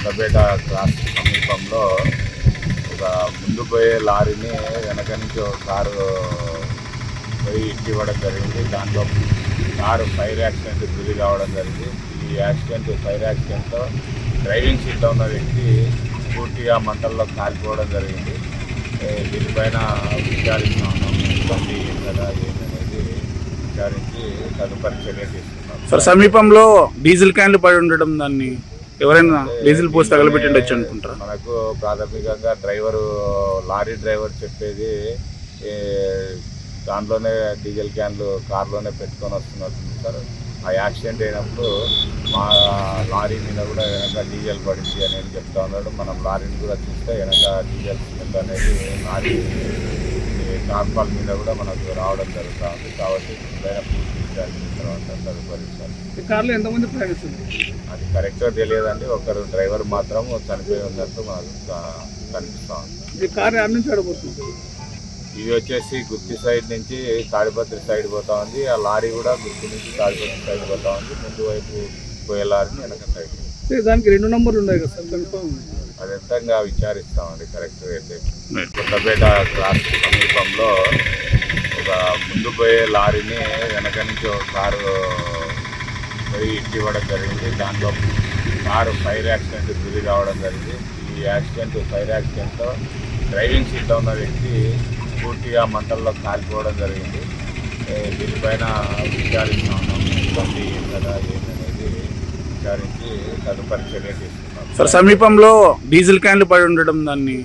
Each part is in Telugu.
కొత్తపేట క్రాస్ సమీపంలో ఒక ముందు పోయే లారీని వెనక నుంచి ఒక కారు పోయి ఇవ్వడం జరిగింది. దాంట్లో కారు ఫైర్ యాక్సిడెంట్ గురి కావడం జరిగింది. ఈ ఫైర్ యాక్సిడెంట్లో డ్రైవింగ్ సీట్లో ఉన్న వ్యక్తి పూర్తిగా మంటల్లో కాలిపోవడం జరిగింది. దీనిపైన విచారిస్తా ఉన్నాం. ఇబ్బంది కదా ఏమనేది విచారించి తదుపరి చర్య తీసుకున్నాం. సార్, సమీపంలో డీజిల్ క్యాన్లు పడి ఉండడం, దాన్ని ఎవరైనా డీజిల్ పోసి తగలబెట్టిండొచ్చు అనుకుంటారా? మనకు ప్రాథమికంగా లారీ డ్రైవర్ చెప్పేది దాంట్లోనే డీజిల్ క్యాన్లు కార్లోనే పెట్టుకొని వస్తున్నట్టుంది సార్. ఆ యాక్సిడెంట్ అయినప్పుడు మా లారీ మీద కూడా వెనక డీజిల్ పడింది అనేది చెప్తా ఉన్నాడు. మనం లారీని కూడా చూస్తే వెనక డీజిల్ స్మెల్ అనేది లారీ టార్పాల్ మీద కూడా మనకు రావడం జరుగుతూ ఉంది. కాబట్టి పైన పూర్తి విచారించిన తర్వాత తదుపరి కార్లో ఎంతమంది ప్రయాణిస్తుంది అది కరెక్ట్గా తెలియదండి. ఒకరు డ్రైవర్ మాత్రం చనిపోయి ఉన్నట్టు మనకు కనిపిస్తూ ఉంది. కార్ యాడ్ నుంచి ఆడబోతుంది. ఇది వచ్చేసి గుత్తి సైడ్ నుంచి తాడిపత్రి సైడ్ పోతా ఉంది. ఆ లారీ కూడా గుత్తి నుంచి తాడిపత్రి సైడ్ పోతా ఉంది. ముందు వైపు పోయే లారీని వెనక సైడ్. దానికి 2 నంబర్లు ఉన్నాయి కదా సార్, కన్ఫర్మ్ అది ఎంతంగా విచారిస్తామండి కరెక్ట్గా అయితే. కొత్తపేట క్రాస్ సమీపంలో ఒక ముందు పోయే లారీని వెనక నుంచి ఒక కారు పోయి ఇవ్వడం జరిగింది. దాంట్లో కారు ఫైర్ యాక్సిడెంట్ గురి కావడం జరిగింది. ఈ ఫైర్ యాక్సిడెంట్లో డ్రైవింగ్ సీట్లో ఉన్న వ్యక్తి పూర్తిగా మంటల్లో కాలిపోవడం జరిగింది. దీనిపైన విచారిస్తా ఉన్నాం. ఇబ్బంది కదా ఏమనేది విచారించి తదుపరి చర్య తీసుకున్నాం. సార్, సమీపంలో డీజిల్ క్యాన్లు పడి ఉండడం, దాన్ని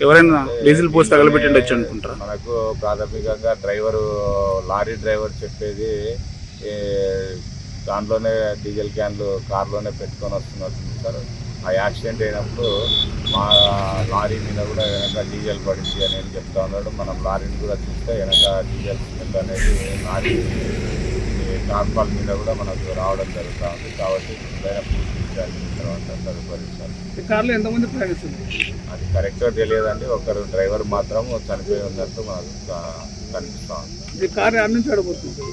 ఎవరైనా డీజిల్ పోసి తగలబెట్టిండొచ్చు అనుకుంటారా? మనకు ప్రాథమికంగా లారీ డ్రైవర్ చెప్పేది దాంట్లోనే డీజిల్ క్యాన్లు కార్లోనే పెట్టుకొని వస్తున్నట్టుంది సార్. ఆ యాక్సిడెంట్ అయినప్పుడు మా లారీ మీద కూడా వెనక డీజిల్ పడింది అనేది చెప్తా ఉన్నాడు. మనం లారీని కూడా చూస్తే వెనక డీజిల్ స్మెల్ అనేది లారీ టార్పాల్ మీద కూడా మనకు రావడం జరుగుతూ ఉంది. కాబట్టి పైన పూర్తి విచారించిన తర్వాత తదుపరి కార్లో ఎంతమంది ప్రయాణిస్తుంది అది కరెక్ట్గా తెలియదండి. ఒకరు డ్రైవర్ మాత్రం చనిపోయి ఉన్నట్టు మనకు కనిపిస్తూ ఉంది. కార్ యాడ్ నుంచి ఆడబోతుంది.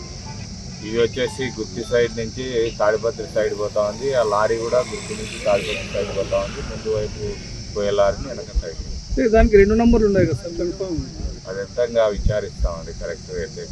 ఇది వచ్చేసి గుత్తి సైడ్ నుంచి తాడిపత్రి సైడ్ పోతా ఉంది. ఆ లారీ కూడా గుత్తి నుంచి తాడిపత్రి సైడ్ పోతా ఉంది. ముందు వైపు పోయే లారీని వెనక సైడ్. దానికి 2 నంబర్లు ఉన్నాయి కదా సార్, కన్ఫర్మ్ అది ఎంతంగా విచారిస్తామండి కరెక్ట్గా అయితే.